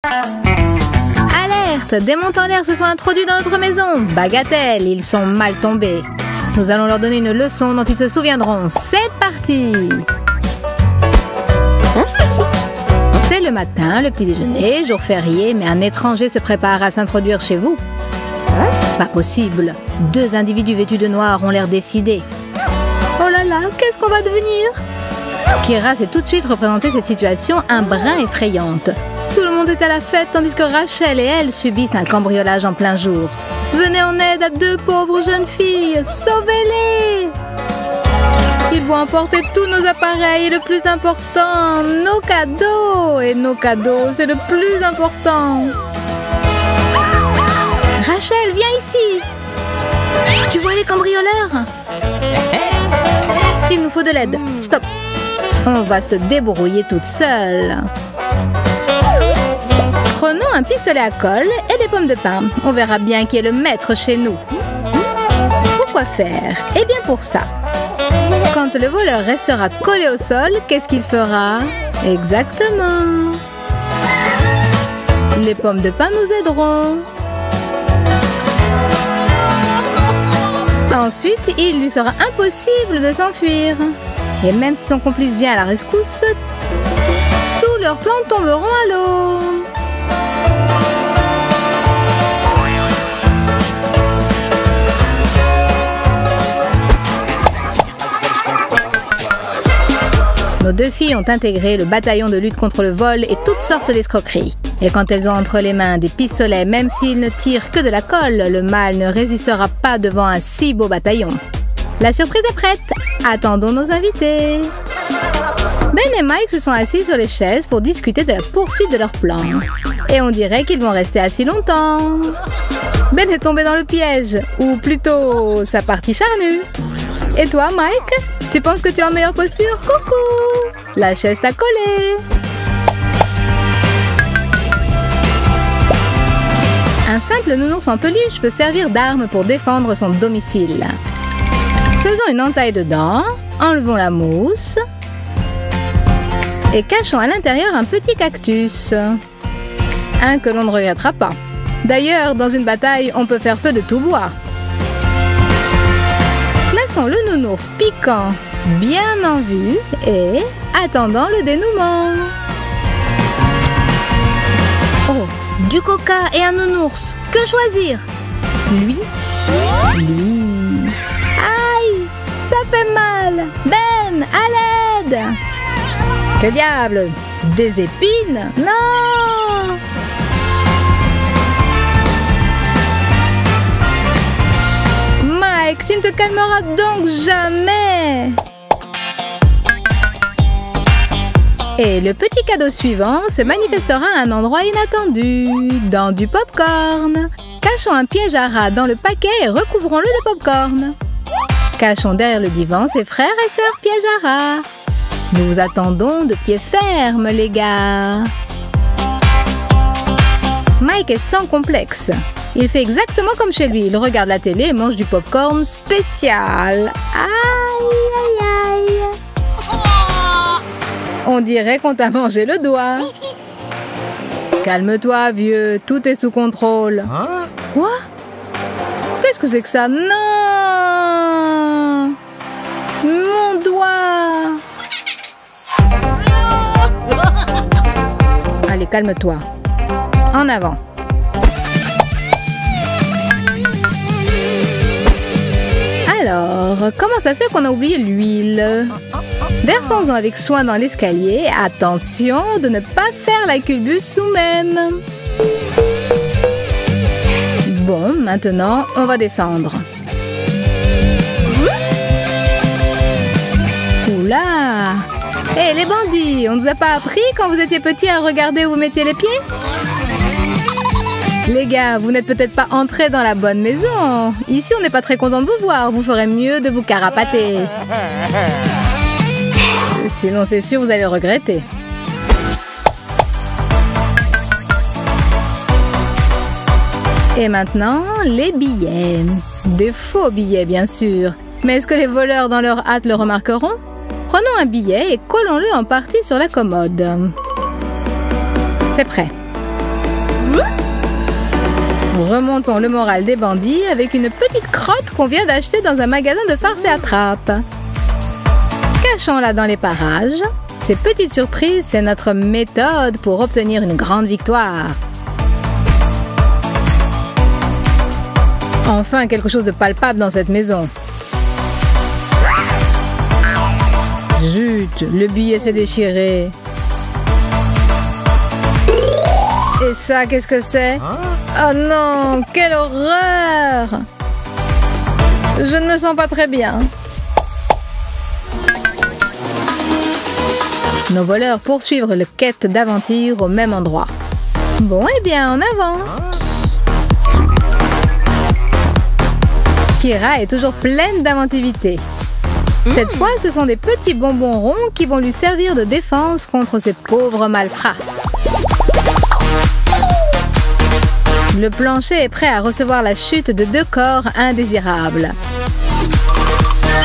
Alerte! Des montants en l'air se sont introduits dans notre maison. Bagatelle, ils sont mal tombés. Nous allons leur donner une leçon dont ils se souviendront. C'est parti! C'est le matin, le petit déjeuner, jour férié, mais un étranger se prépare à s'introduire chez vous. Pas possible. 2 individus vêtus de noir ont l'air décidés. Oh là là, qu'est-ce qu'on va devenir? Kira s'est tout de suite représenté cette situation un brin effrayante. Tout le monde est à la fête tandis que Rachel et elle subissent un cambriolage en plein jour. Venez en aide à 2 pauvres jeunes filles. Sauvez-les! Ils vont emporter tous nos appareils et le plus important, nos cadeaux. Et nos cadeaux, c'est le plus important. Rachel, viens ici. Tu vois les cambrioleurs? Il nous faut de l'aide. Stop. On va se débrouiller toute seule. Prenons un pistolet à colle et des pommes de pin. On verra bien qui est le maître chez nous. Pourquoi faire? Eh bien pour ça. Quand le voleur restera collé au sol, qu'est-ce qu'il fera? Exactement. Les pommes de pin nous aideront. Ensuite, il lui sera impossible de s'enfuir. Et même si son complice vient à la rescousse, tous leurs plans tomberont à l'eau. Nos 2 filles ont intégré le bataillon de lutte contre le vol et toutes sortes d'escroqueries. Et quand elles ont entre les mains des pistolets, même s'ils ne tirent que de la colle, le mal ne résistera pas devant un si beau bataillon. La surprise est prête. Attendons nos invités. Ben et Mike se sont assis sur les chaises pour discuter de la poursuite de leur plan. Et on dirait qu'ils vont rester assis longtemps. Ben est tombé dans le piège, ou plutôt sa partie charnue. Et toi, Mike? Tu penses que tu es en meilleure posture? Coucou! La chaise t'a collé. Un simple nounours en peluche peut servir d'arme pour défendre son domicile. Faisons une entaille dedans, enlevons la mousse et cachons à l'intérieur un petit cactus. Un que l'on ne regrettera pas. D'ailleurs, dans une bataille, on peut faire feu de tout bois. Plaçons le nounours piquant bien en vue et attendant le dénouement. Oh, du coca et un nounours. Que choisir? Lui? Lui. Aïe! Ça fait mal! Ben, à l'aide! Que diable! Des épines? Non! Mike, tu ne te calmeras donc jamais! Et le petit cadeau suivant se manifestera à un endroit inattendu, dans du popcorn. Cachons un piège à rat dans le paquet et recouvrons-le de popcorn. Cachons derrière le divan ses frères et sœurs pièges à rat. Nous vous attendons de pied ferme, les gars. Mike est sans complexe. Il fait exactement comme chez lui. Il regarde la télé et mange du popcorn spécial. Aïe, aïe, aïe. On dirait qu'on t'a mangé le doigt. Calme-toi, vieux. Tout est sous contrôle. Hein? Quoi? Qu'est-ce que c'est que ça? Non! Mon doigt! Allez, calme-toi. En avant. Alors, comment ça se fait qu'on a oublié l'huile? Versons-en avec soin dans l'escalier. Attention de ne pas faire la culbute nous-mêmes. Bon, maintenant, on va descendre. Oula! Hé, les bandits, on ne vous a pas appris quand vous étiez petits à regarder où vous mettiez les pieds? Les gars, vous n'êtes peut-être pas entrés dans la bonne maison. Ici, on n'est pas très content de vous voir. Vous ferez mieux de vous carapater. Sinon, c'est sûr, vous allez regretter. Et maintenant, les billets. Des faux billets, bien sûr. Mais est-ce que les voleurs dans leur hâte le remarqueront? Prenons un billet et collons-le en partie sur la commode. C'est prêt. Remontons le moral des bandits avec une petite crotte qu'on vient d'acheter dans un magasin de farce et attrape. Cachons-la dans les parages. Ces petites surprises, c'est notre méthode pour obtenir une grande victoire. Enfin, quelque chose de palpable dans cette maison. Zut, le billet s'est déchiré. Et ça, qu'est-ce que c'est? Oh non, quelle horreur! Je ne me sens pas très bien. Nos voleurs poursuivent le quête d'aventure au même endroit. Bon, eh bien, en avant! Kira est toujours pleine d'inventivité. Cette fois, ce sont des petits bonbons ronds qui vont lui servir de défense contre ces pauvres malfrats. Le plancher est prêt à recevoir la chute de 2 corps indésirables.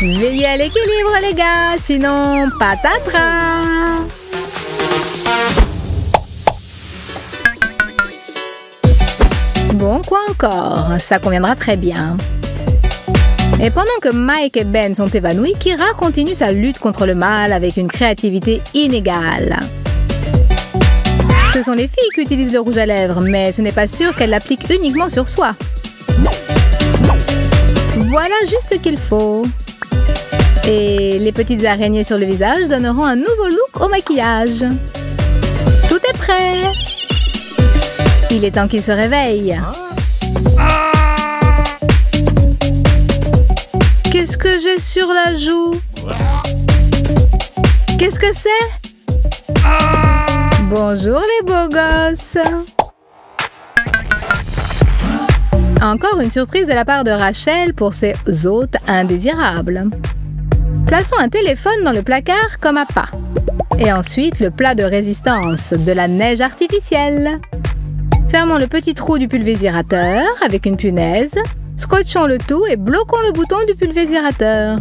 Veillez à l'équilibre, les gars, sinon patatras! Bon, quoi encore? Ça conviendra très bien. Et pendant que Mike et Ben sont évanouis, Kira continue sa lutte contre le mal avec une créativité inégale. Ce sont les filles qui utilisent le rouge à lèvres, mais ce n'est pas sûr qu'elles l'appliquent uniquement sur soi. Voilà juste ce qu'il faut. Et les petites araignées sur le visage donneront un nouveau look au maquillage. Tout est prêt. Il est temps qu'il se réveille. Qu'est-ce que j'ai sur la joue? Qu'est-ce que c'est? Bonjour les beaux gosses! Encore une surprise de la part de Rachel pour ses hôtes indésirables. Plaçons un téléphone dans le placard comme appât. Et ensuite le plat de résistance, de la neige artificielle. Fermons le petit trou du pulvérisateur avec une punaise. Scotchons le tout et bloquons le bouton du pulvérisateur.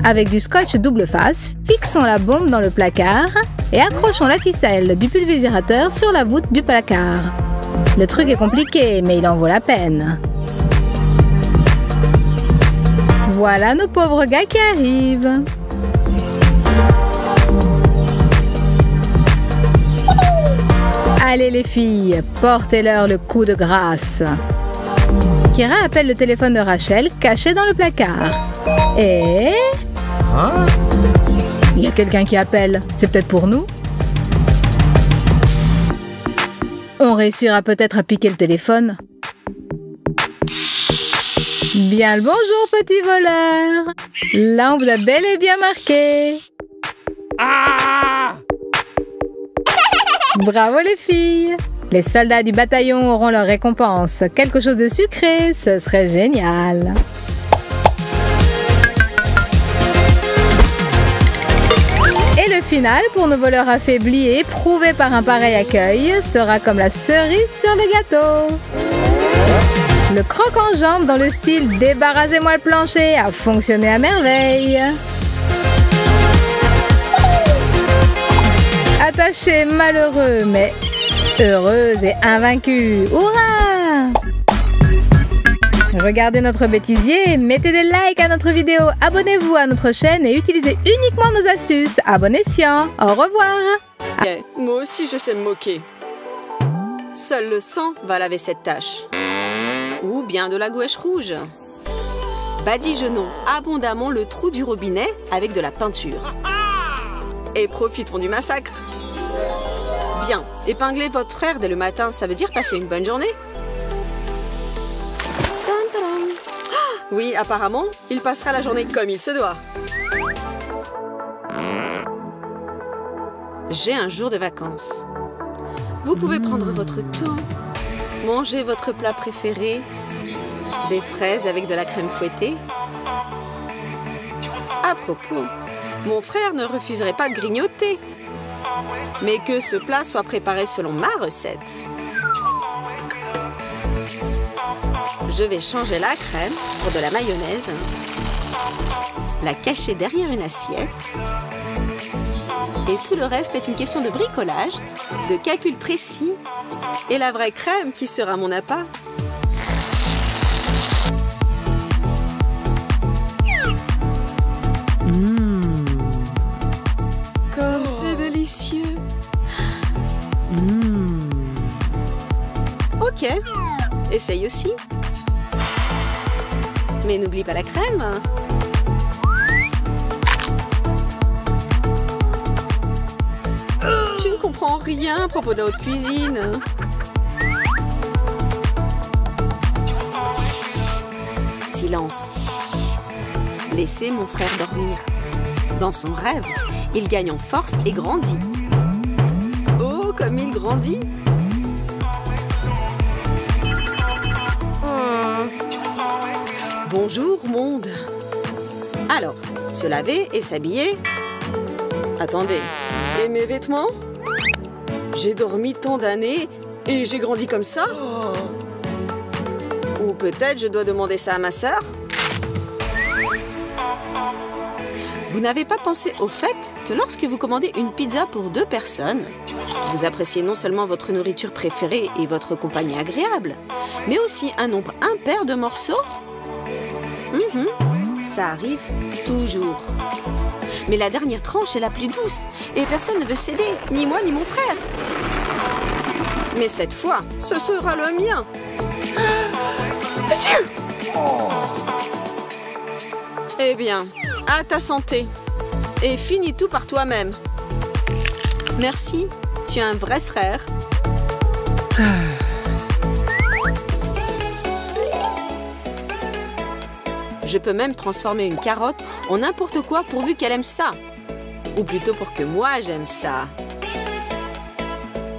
Avec du scotch double face, fixons la bombe dans le placard et accrochons la ficelle du pulvérisateur sur la voûte du placard. Le truc est compliqué, mais il en vaut la peine. Voilà nos pauvres gars qui arrivent. Allez les filles, portez-leur le coup de grâce. Kira appelle le téléphone de Rachel caché dans le placard. Et... il y a quelqu'un qui appelle. C'est peut-être pour nous? On réussira peut-être à piquer le téléphone. Bien le bonjour, petit voleur. Là, on vous a bel et bien marqué. Bravo les filles. Les soldats du bataillon auront leur récompense. Quelque chose de sucré, ce serait génial. Et le final, pour nos voleurs affaiblis et éprouvés par un pareil accueil, sera comme la cerise sur le gâteau. Le croc en jambe dans le style « Débarrassez-moi le plancher » a fonctionné à merveille. Attachés, malheureux, mais heureuse et invaincue. Hurrah! Regardez notre bêtisier, mettez des likes à notre vidéo, abonnez-vous à notre chaîne et utilisez uniquement nos astuces. Abonnez-siens. Au revoir. Okay. Moi aussi, je sais me moquer. Seul le sang va laver cette tache. Ou bien de la gouache rouge. Badigeonnons abondamment le trou du robinet avec de la peinture. Et profitons du massacre. Bien, épingler votre frère dès le matin, ça veut dire passer une bonne journée? Oui, apparemment, il passera la journée comme il se doit. J'ai un jour de vacances. Vous pouvez prendre votre temps, manger votre plat préféré, des fraises avec de la crème fouettée. À propos, mon frère ne refuserait pas de grignoter, mais que ce plat soit préparé selon ma recette. Je vais changer la crème pour de la mayonnaise, la cacher derrière une assiette Et tout le reste est une question de bricolage, de calcul précis et la vraie crème qui sera mon appât. Comme c'est délicieux. Ok, essaye aussi. Mais n'oublie pas la crème. Tu ne comprends rien à propos de la haute cuisine. Silence. Laissez mon frère dormir. Dans son rêve, il gagne en force et grandit. Oh, comme il grandit! Bonjour, monde! Alors, se laver et s'habiller. Attendez, et mes vêtements? J'ai dormi tant d'années et j'ai grandi comme ça? Ou peut-être je dois demander ça à ma sœur? Vous n'avez pas pensé au fait que lorsque vous commandez une pizza pour 2 personnes, vous appréciez non seulement votre nourriture préférée et votre compagnie agréable, mais aussi un nombre impair de morceaux? Ça arrive toujours. Mais la dernière tranche est la plus douce et personne ne veut céder, ni moi ni mon frère. Mais cette fois, ce sera le mien. Eh bien, à ta santé. Et finis tout par toi-même. Merci, tu es un vrai frère. Je peux même transformer une carotte en n'importe quoi pourvu qu'elle aime ça. Ou plutôt pour que moi j'aime ça.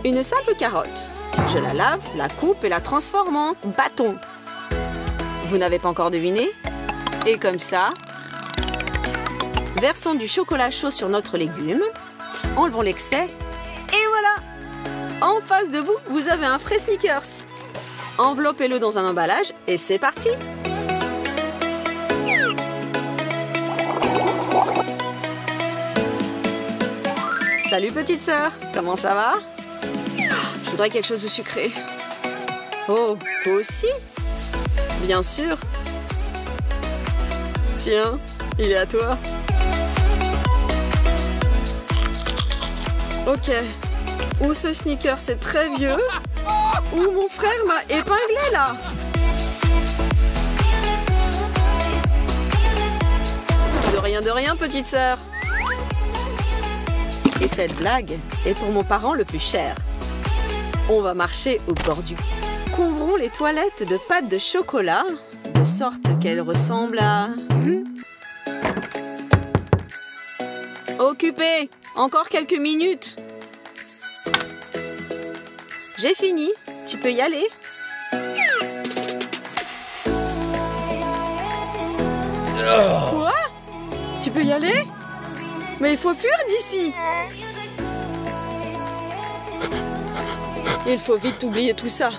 Une simple carotte. Je la lave, la coupe et la transforme en bâton. Vous n'avez pas encore deviné? Et comme ça, versons du chocolat chaud sur notre légume, enlevons l'excès, et voilà! En face de vous, vous avez un frais Snickers. Enveloppez-le dans un emballage et c'est parti! Salut petite sœur, comment ça va? Je voudrais quelque chose de sucré. Oh, toi aussi? Bien sûr. Tiens, il est à toi. Ok. Ou ce sneaker c'est très vieux, ou mon frère m'a épinglé là. De rien, petite sœur. Et cette blague est pour mon parent le plus cher. On va marcher au bord du... Couvrons les toilettes de pâte de chocolat, de sorte qu'elles ressemblent à... Occupé! Encore quelques minutes. J'ai fini. Tu peux y aller. Quoi? Tu peux y aller? Mais il faut fuir d'ici. Il faut vite oublier tout ça.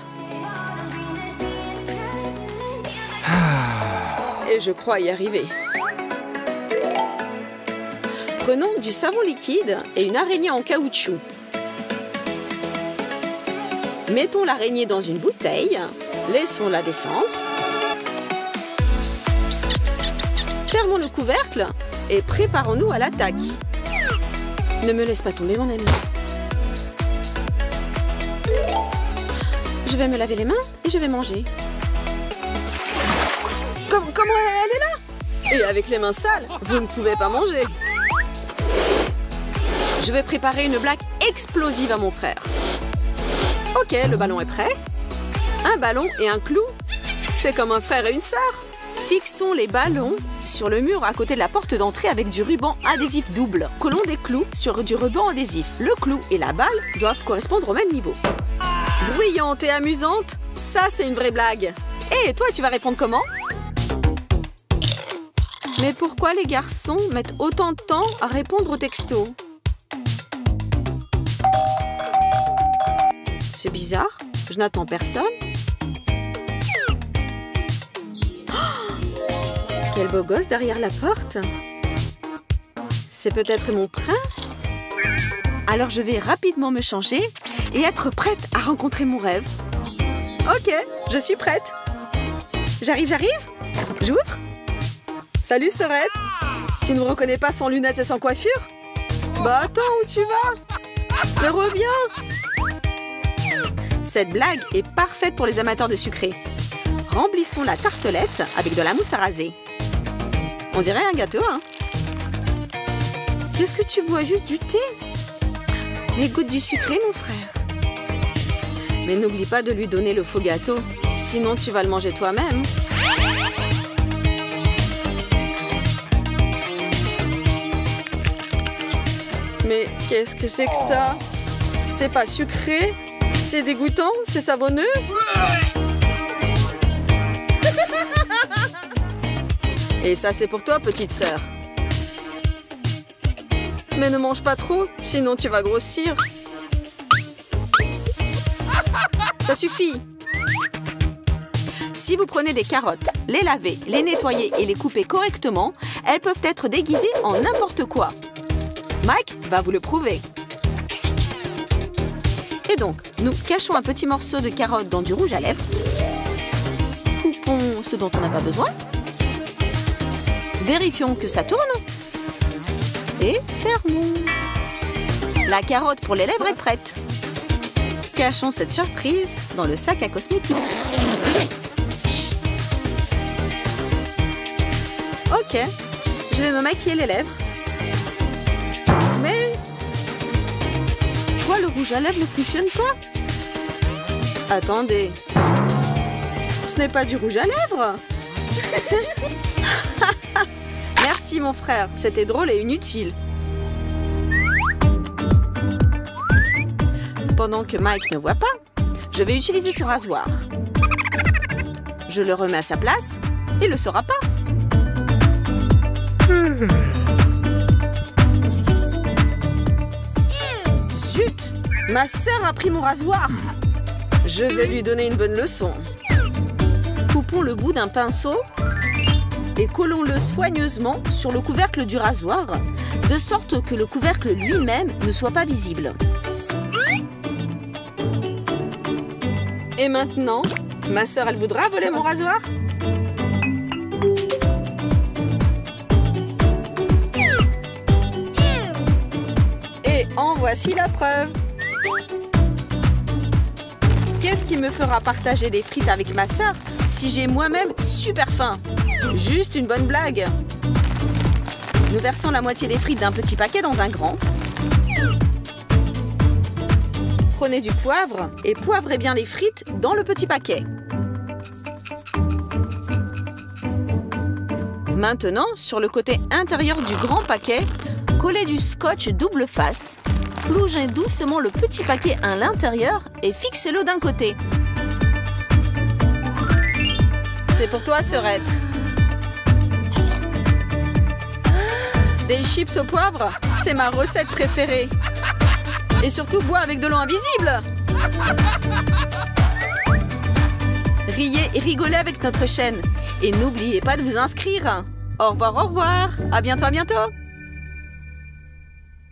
Et je crois y arriver. Prenons du savon liquide et une araignée en caoutchouc. Mettons l'araignée dans une bouteille. Laissons-la descendre. Fermons le couvercle et préparons-nous à l'attaque. Ne me laisse pas tomber, mon ami. Je vais me laver les mains et je vais manger. Comment elle est là? Et avec les mains sales, vous ne pouvez pas manger. Je vais préparer une blague explosive à mon frère. Ok, le ballon est prêt. Un ballon et un clou. C'est comme un frère et une sœur. Fixons les ballons sur le mur à côté de la porte d'entrée avec du ruban adhésif double. Collons des clous sur du ruban adhésif. Le clou et la balle doivent correspondre au même niveau. Bruyante et amusante, ça c'est une vraie blague. Et toi, tu vas répondre comment? Mais pourquoi les garçons mettent autant de temps à répondre aux textos? C'est bizarre, je n'attends personne. Quel beau gosse derrière la porte. C'est peut-être mon prince? Alors je vais rapidement me changer et être prête à rencontrer mon rêve. Ok, je suis prête. J'arrive. J'ouvre. Salut, Sorette. Tu ne me reconnais pas sans lunettes et sans coiffure? Bah attends, où tu vas? Mais reviens! Cette blague est parfaite pour les amateurs de sucré. Remplissons la tartelette avec de la mousse à raser. On dirait un gâteau, hein? Qu'est-ce que tu bois? Juste du thé? Mais goûte du sucré, mon frère. Mais n'oublie pas de lui donner le faux gâteau, sinon tu vas le manger toi-même. Mais qu'est-ce que c'est que ça? C'est pas sucré? C'est dégoûtant? C'est savonneux? Et ça, c'est pour toi, petite sœur. Mais ne mange pas trop, sinon tu vas grossir. Ça suffit. Si vous prenez des carottes, les laver, les nettoyer et les couper correctement, elles peuvent être déguisées en n'importe quoi. Mike va vous le prouver. Et donc, nous cachons un petit morceau de carotte dans du rouge à lèvres. Coupons ce dont on n'a pas besoin. Vérifions que ça tourne. Et fermons. La carotte pour les lèvres est prête. Cachons cette surprise dans le sac à cosmétiques. Ok, je vais me maquiller les lèvres. Mais... pourquoi le rouge à lèvres ne fonctionne pas? Attendez. Ce n'est pas du rouge à lèvres. Merci mon frère, c'était drôle et inutile. Pendant que Mike ne voit pas, je vais utiliser ce rasoir. Je le remets à sa place, il ne le saura pas. Zut! Ma sœur a pris mon rasoir. Je vais lui donner une bonne leçon. Coupons le bout d'un pinceau et collons-le soigneusement sur le couvercle du rasoir, de sorte que le couvercle lui-même ne soit pas visible. Et maintenant, ma sœur, elle voudra voler mon rasoir? Et en voici la preuve. Qu'est-ce qui me fera partager des frites avec ma sœur si j'ai moi-même super faim? Juste une bonne blague. Nous versons la moitié des frites d'un petit paquet dans un grand. Prenez du poivre et poivrez bien les frites dans le petit paquet. Maintenant, sur le côté intérieur du grand paquet, collez du scotch double face. Plongez doucement le petit paquet à l'intérieur et fixez-le d'un côté. C'est pour toi, Sorette. Des chips au poivre, c'est ma recette préférée. Et surtout, bois avec de l'eau invisible. Riez et rigolez avec notre chaîne. Et n'oubliez pas de vous inscrire. Au revoir, au revoir. À bientôt, à bientôt.